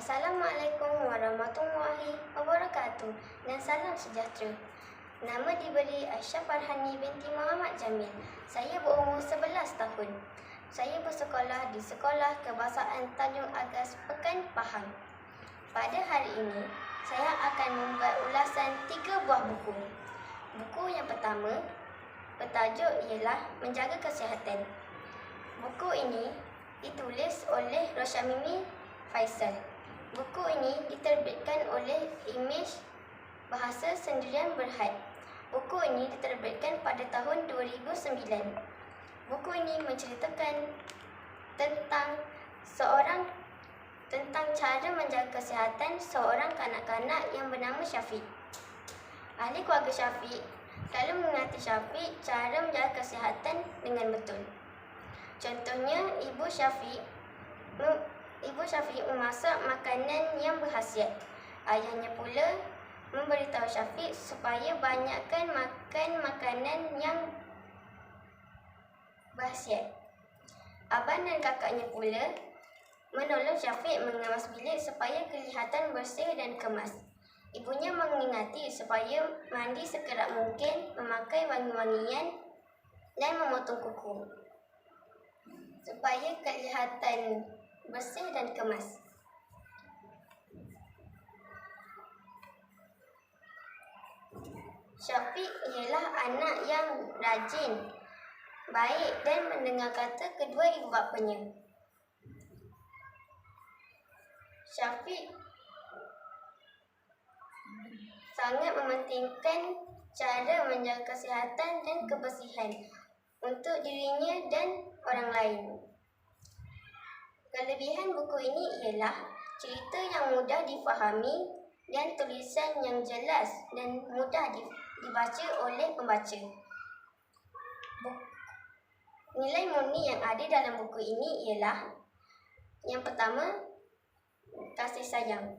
Assalamualaikum warahmatullahi wabarakatuh dan salam sejahtera. Nama diberi Aisyah Farhani binti Muhammad Jamil. Saya berumur 11 tahun. Saya bersekolah di Sekolah Kebahasaan Tanjung Agas, Pekan Pahang. Pada hari ini, saya akan membuat ulasan 3 buah buku. Buku yang pertama bertajuk ialah Menjaga Kesihatan. Buku ini ditulis oleh Roshamini Faisal. Buku ini diterbitkan oleh Image Bahasa Sendirian Berhad. Buku ini diterbitkan pada tahun 2009. Buku ini menceritakan tentang cara menjaga kesihatan seorang kanak-kanak yang bernama Syafiq. Ahli keluarga Syafiq selalu mengingatkan Syafiq cara menjaga kesihatan dengan betul. Contohnya, Ibu Syafiq memasak makanan yang berkhasiat. Ayahnya pula memberitahu Syafiq supaya banyakkan makan makanan yang berkhasiat. Abang dan kakaknya pula menolong Syafiq mengemas bilik supaya kelihatan bersih dan kemas. Ibunya mengingati supaya mandi sekerap mungkin, memakai wangi-wangian dan memotong kuku supaya kelihatan bersih dan kemas. Syafiq ialah anak yang rajin, baik dan mendengar kata kedua ibu bapanya. Syafiq sangat mementingkan cara menjaga kesihatan dan kebersihan untuk dirinya dan orang lain. Kelebihan buku ini ialah cerita yang mudah difahami dan tulisan yang jelas dan mudah dibaca oleh pembaca. Nilai murni yang ada dalam buku ini ialah: yang pertama, kasih sayang.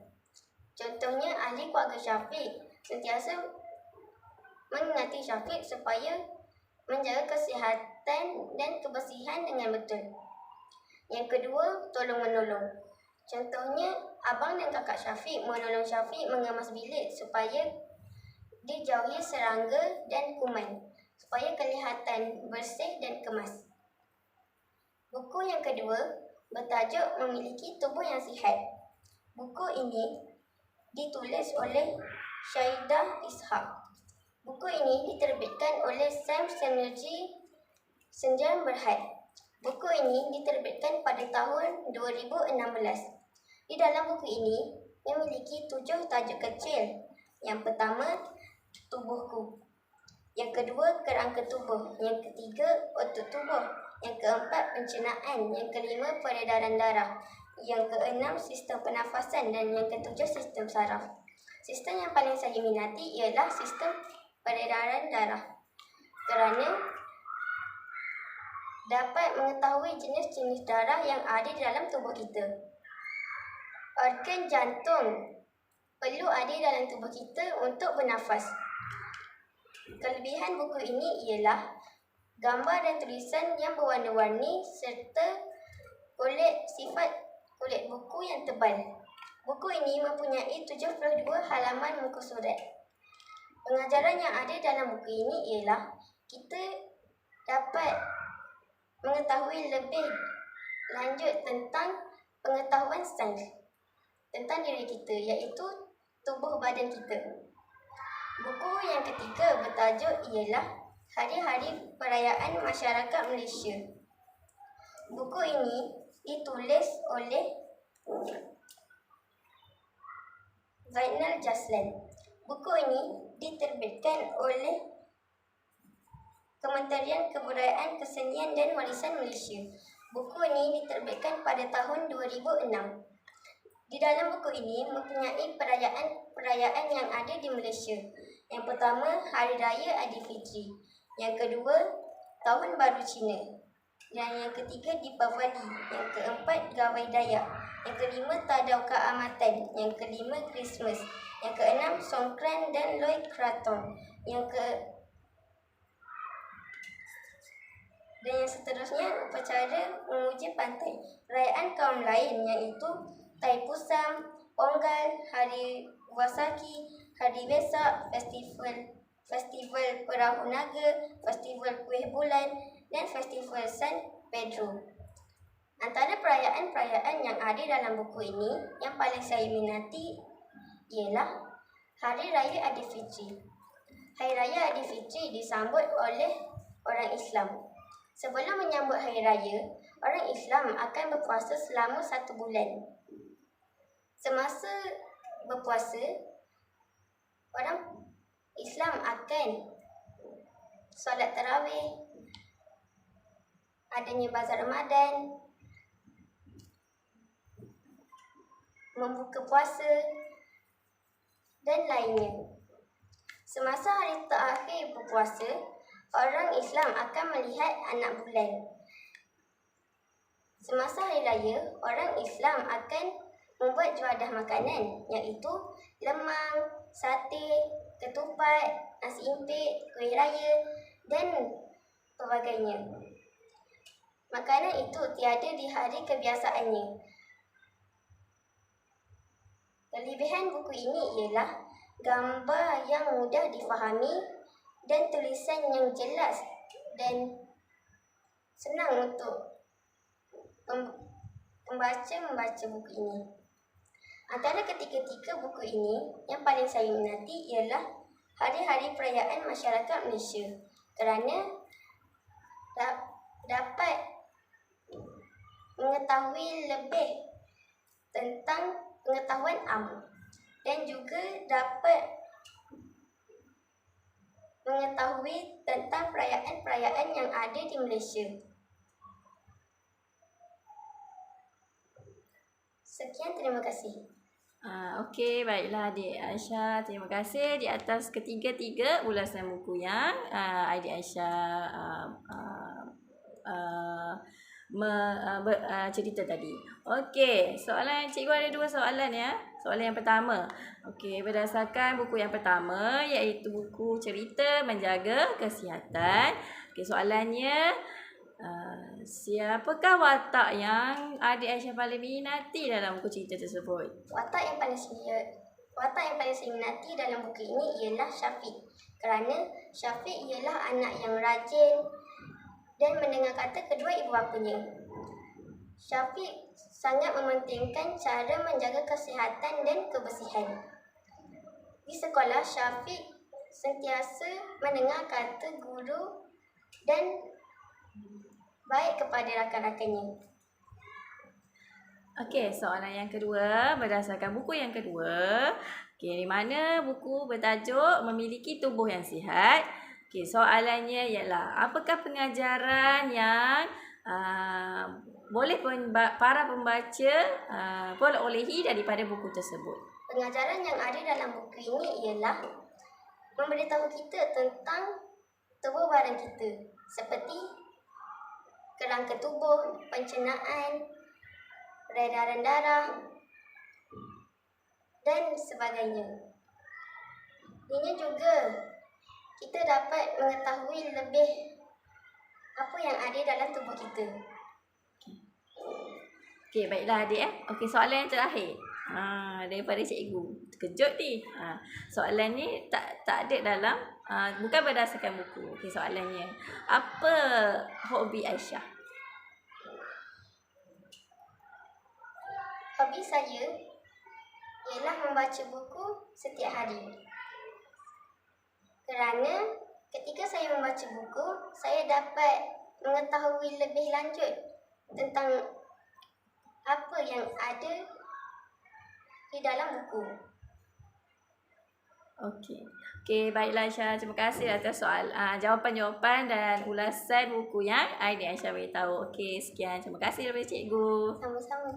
Contohnya, ahli keluarga Syafiq sentiasa mengingati Syafiq supaya menjaga kesihatan dan kebersihan dengan betul. Yang kedua, tolong-menolong. Contohnya, abang dan kakak Syafiq menolong Syafiq mengemas bilik supaya dijauhi serangga dan kuman, supaya kelihatan bersih dan kemas. Buku yang kedua bertajuk Memiliki Tubuh yang Sihat. Buku ini ditulis oleh Syaidah Ishak. Buku ini diterbitkan oleh Sam Synergy Sendirian Berhad. Buku ini diterbitkan pada tahun 2016. Di dalam buku ini memiliki 7 tajuk kecil. Yang pertama, tubuhku. Yang kedua, kerangka tubuh. Yang ketiga, otot tubuh. Yang keempat, pencernaan. Yang kelima, peredaran darah. Yang keenam, sistem pernafasan. Dan yang ketujuh, sistem saraf. Sistem yang paling saya minati ialah sistem peredaran darah, kerana dapat mengetahui jenis-jenis darah yang ada di dalam tubuh kita. Organ jantung perlu ada dalam tubuh kita untuk bernafas. Kelebihan buku ini ialah gambar dan tulisan yang berwarna-warni serta sifat kulit buku yang tebal. Buku ini mempunyai 72 halaman muka surat. Pengajaran yang ada dalam buku ini ialah kita dapat mengetahui lebih lanjut tentang pengetahuan sains tentang diri kita, iaitu tubuh badan kita. Buku yang ketiga bertajuk ialah Hari-Hari Perayaan Masyarakat Malaysia. Buku ini ditulis oleh Zainal Jaslan. Buku ini diterbitkan oleh Kementerian Kebudayaan, Kesenian dan Warisan Malaysia. Buku ini diterbitkan pada tahun 2006. Di dalam buku ini mempunyai perayaan yang ada di Malaysia. Yang pertama, Hari Raya Aidilfitri. Yang kedua, Tahun Baru Cina. Dan yang ketiga, Deepavali. Yang keempat, Gawai Dayak. Yang kelima, Tadau Keamatan. Yang kelima, Christmas. Yang keenam, Songkran dan Loy Krathong. Dan yang seterusnya, upacara menguji pantai. Perayaan kaum lain iaitu Taipusam, Pongal, Hari Wasaki, Hari Wesak, Festival Perahu Naga, Festival Kuih Bulan dan Festival San Pedro. Antara perayaan-perayaan yang ada dalam buku ini, yang paling saya minati ialah Hari Raya Aidilfitri. Hari Raya Aidilfitri disambut oleh orang Islam. Sebelum menyambut Hari Raya, orang Islam akan berpuasa selama 1 bulan. Semasa berpuasa, orang Islam akan solat tarawih, adanya bazar Ramadan, membuka puasa dan lainnya. Semasa hari terakhir berpuasa, orang Islam akan melihat anak bulan. Semasa hari raya, orang Islam akan membuat juadah makanan, iaitu lemang, sate, ketupat, nasi impit, kuih raya dan sebagainya. Makanan itu tiada di hari kebiasaannya. Kelebihan buku ini ialah gambar yang mudah difahami dan tulisan yang jelas dan senang untuk membaca buku ini. Antara ketiga-tiga buku ini, yang paling saya minati ialah Hari-Hari Perayaan Masyarakat Malaysia, kerana dapat mengetahui lebih tentang pengetahuan dan juga dapat mengetahui tentang perayaan-perayaan yang ada di Malaysia. Sekian, terima kasih. Okey, baiklah Adik Aisyah. Terima kasih di atas ketiga-tiga ulasan buku yang Adik Aisyah cerita tadi. Okey, soalan cikgu ada 2 soalan ya. Soalan yang pertama. Okey, berdasarkan buku yang pertama iaitu buku cerita menjaga kesihatan. Okey, soalannya siapakah watak yang Adik Aisyah paling minati dalam buku cerita tersebut? Watak yang paling saya minati dalam buku ini ialah Syafiq. Kerana Syafiq ialah anak yang rajin dan mendengar kata kedua ibu bapanya. Syafiq sangat mementingkan cara menjaga kesihatan dan kebersihan. Di sekolah, Syafiq sentiasa mendengar kata guru dan baik kepada rakan-rakannya. Okey, soalan yang kedua berdasarkan buku yang kedua. Okey, di mana buku bertajuk Memiliki Tubuh yang Sihat. Okey, soalannya ialah apakah pengajaran yang boleh para pembaca perolehi daripada buku tersebut? Pengajaran yang ada dalam buku ini ialah memberitahu kita tentang tubuh badan kita, seperti kerangka tubuh, pencernaan, peredaran darah dan sebagainya. Ini juga kita dapat mengetahui lebih apa yang ada dalam tubuh kita. Okey, baiklah adik Okey, soalan yang terakhir. Daripada cikgu. Terkejut ni. Soalan ni tak ada dalam bukan berdasarkan buku. Okey, soalannya. Apa hobi Aisyah? Hobi saya ialah membaca buku setiap hari. Kerana ketika saya membaca buku, saya dapat mengetahui lebih lanjut tentang apa yang ada di dalam buku. Okey, baiklah Aisyah. Terima kasih atas jawapan-jawapan dan ulasan buku yang Adik Aisyah beritahu. Okey, sekian. Terima kasih daripada cikgu. Sama-sama.